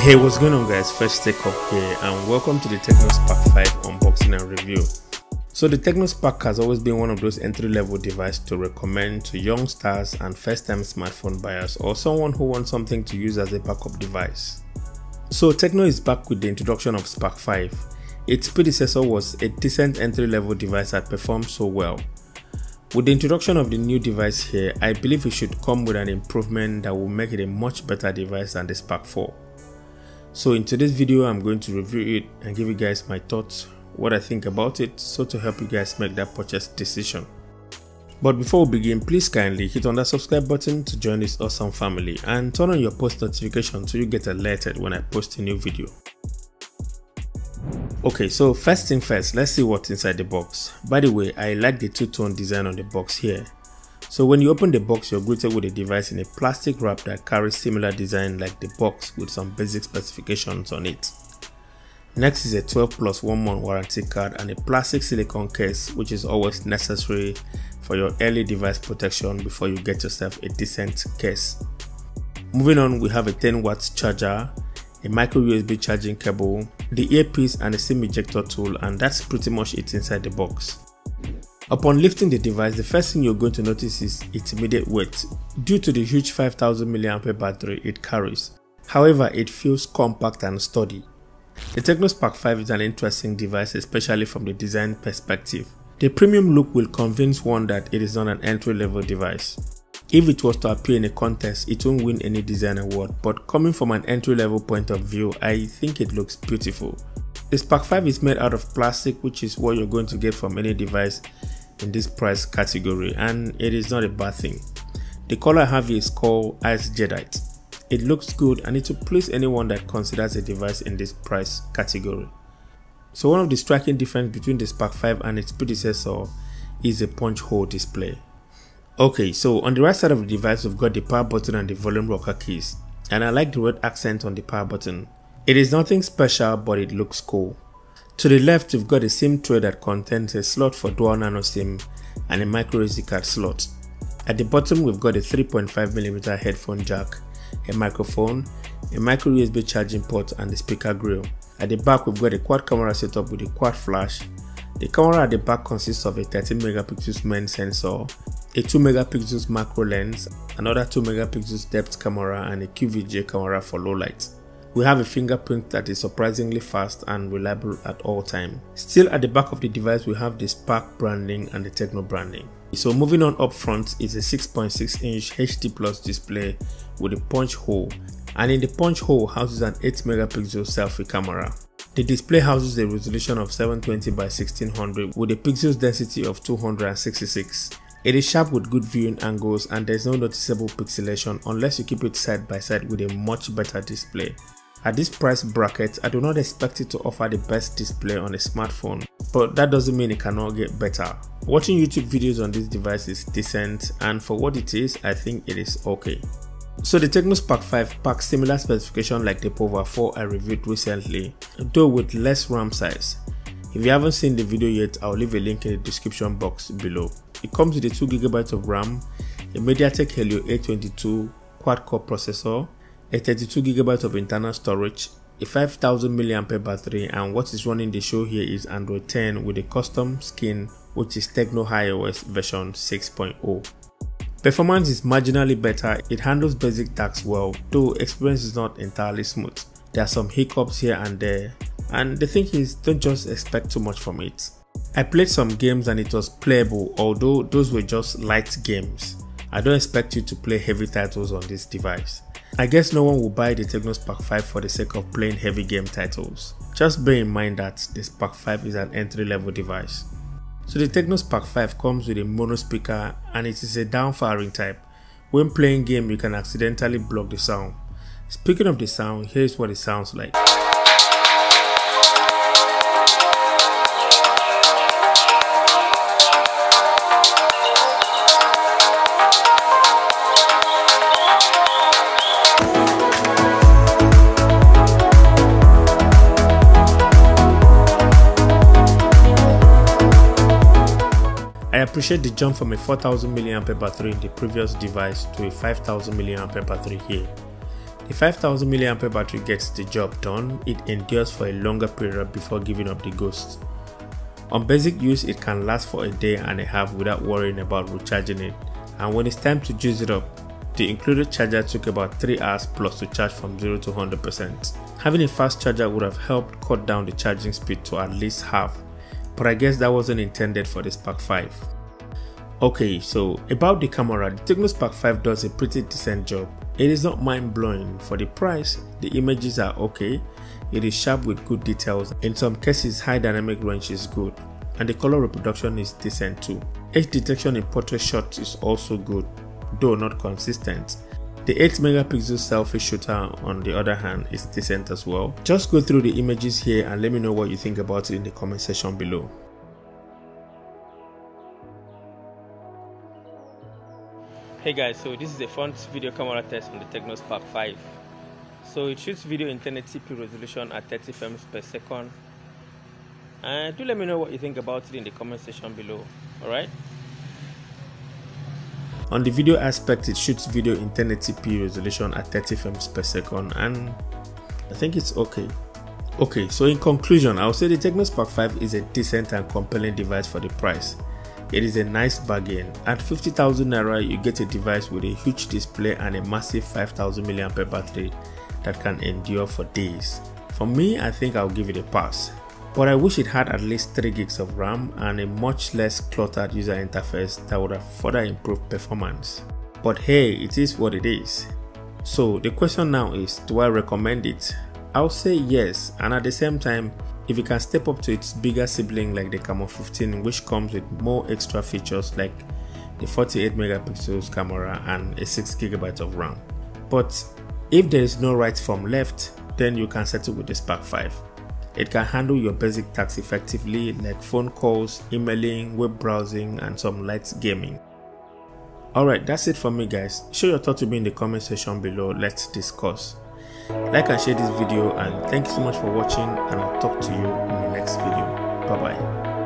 Hey, what's going on guys, First Tech Up here and welcome to the Tecno Spark 5 unboxing and review. So the Tecno Spark has always been one of those entry-level devices to recommend to youngsters and first-time smartphone buyers or someone who wants something to use as a backup device. So Tecno is back with the introduction of Spark 5. Its predecessor was a decent entry-level device that performed so well. With the introduction of the new device here, I believe it should come with an improvement that will make it a much better device than the Spark 4. So in today's video, I'm going to review it and give you guys my thoughts, what I think about it, so to help you guys make that purchase decision. But before we begin, please kindly hit on that subscribe button to join this awesome family and turn on your post notification so you get alerted when I post a new video. Okay, so first thing first, let's see what's inside the box. By the way, I like the two-tone design on the box here. So when you open the box, you're greeted with a device in a plastic wrap that carries similar design like the box with some basic specifications on it. Next is a 12+1 month warranty card and a plastic silicone case, which is always necessary for your early device protection before you get yourself a decent case. Moving on, we have a 10 watts charger, a micro USB charging cable, the earpiece and a SIM ejector tool, and that's pretty much it inside the box. Upon lifting the device, the first thing you're going to notice is its immediate weight due to the huge 5000 mAh battery it carries. However, it feels compact and sturdy. The Tecno Spark 5 is an interesting device, especially from the design perspective. The premium look will convince one that it is not an entry-level device. If it was to appear in a contest, it won't win any design award, but coming from an entry-level point of view, I think it looks beautiful. The Spark 5 is made out of plastic, which is what you're going to get from any device in this price category, and it is not a bad thing. The color I have here is called Ice Jadeite. It looks good and it will please anyone that considers a device in this price category. So one of the striking differences between the Spark 5 and its predecessor is a punch hole display. Okay, so on the right side of the device we've got the power button and the volume rocker keys, and I like the red accent on the power button. It is nothing special, but it looks cool. To the left, we've got a SIM tray that contains a slot for dual nano SIM and a micro SD card slot. At the bottom, we've got a 3.5mm headphone jack, a microphone, a micro USB charging port and the speaker grill. At the back, we've got a quad camera setup with a quad flash. The camera at the back consists of a 13MP main sensor, a 2MP macro lens, another 2MP depth camera and a QVGA camera for low light. We have a fingerprint that is surprisingly fast and reliable at all times. Still at the back of the device we have the Spark branding and the Tecno branding. So moving on, up front is a 6.6-inch HD Plus display with a punch hole, and in the punch hole houses an 8MP selfie camera. The display houses a resolution of 720 by 1600 with a pixels density of 266. It is sharp with good viewing angles and there is no noticeable pixelation unless you keep it side by side with a much better display. At this price bracket, I do not expect it to offer the best display on a smartphone, but that doesn't mean it cannot get better. Watching YouTube videos on this device is decent, and for what it is, I think it is okay. So the Tecno Spark 5 packs similar specifications like the Power 4 I reviewed recently, though with less RAM size. If you haven't seen the video yet, I'll leave a link in the description box below. It comes with a 2GB of RAM, a MediaTek Helio A22 quad-core processor, a 32GB of internal storage, a 5000 mAh battery, and what is running the show here is Android 10 with a custom skin, which is Tecno iOS version 6.0. Performance is marginally better. It handles basic tasks well, though experience is not entirely smooth. There are some hiccups here and there, and the thing is, don't just expect too much from it. I played some games and it was playable, although those were just light games. I don't expect you to play heavy titles on this device. I guess no one will buy the Tecno Spark 5 for the sake of playing heavy game titles. Just bear in mind that the Spark 5 is an entry-level device. So the Tecno Spark 5 comes with a mono speaker and it is a down-firing type. When playing game, you can accidentally block the sound. Speaking of the sound, here's what it sounds like. I appreciate the jump from a 4000 mAh battery in the previous device to a 5000 mAh battery here. The 5000 mAh battery gets the job done. It endures for a longer period before giving up the ghost. On basic use, it can last for a day and a half without worrying about recharging it, and when it's time to juice it up, the included charger took about 3 hours plus to charge from 0 to 100%. Having a fast charger would have helped cut down the charging speed to at least half, but I guess that wasn't intended for the Spark 5. Okay, so about the camera, the Tecno Spark 5 does a pretty decent job. It is not mind-blowing. For the price, the images are okay, it is sharp with good details, in some cases high dynamic range is good, and the color reproduction is decent too. Edge detection in portrait shots is also good, though not consistent. The 8 megapixel selfie shooter on the other hand is decent as well. Just go through the images here and let me know what you think about it in the comment section below. Hey guys, so this is the front video camera test on the Tecno Spark 5. So it shoots video in 1080p resolution at 30 frames per second. And do let me know what you think about it in the comment section below. Alright? On the video aspect, it shoots video in 1080p resolution at 30 frames per second, and I think it's okay. Okay, so in conclusion, I would say the Tecno Spark 5 is a decent and compelling device for the price. It is a nice bargain. At 50,000 naira, you get a device with a huge display and a massive 5000 mAh battery that can endure for days. For me, I think I'll give it a pass. But I wish it had at least 3 gigs of RAM and a much less cluttered user interface that would have further improved performance. But hey, it is what it is. So the question now is, do I recommend it? I'll say yes, and at the same time, if it can step up to its bigger sibling like the Camon 15, which comes with more extra features like the 48 megapixels camera and a 6GB of RAM. But if there is no right from left, then you can settle with the Spark 5. It can handle your basic tasks effectively like phone calls, emailing, web browsing, and some light gaming. Alright, that's it for me guys. Show your thoughts to me in the comment section below. Let's discuss. Like and share this video, and thank you so much for watching, and I'll talk to you in the next video. Bye bye.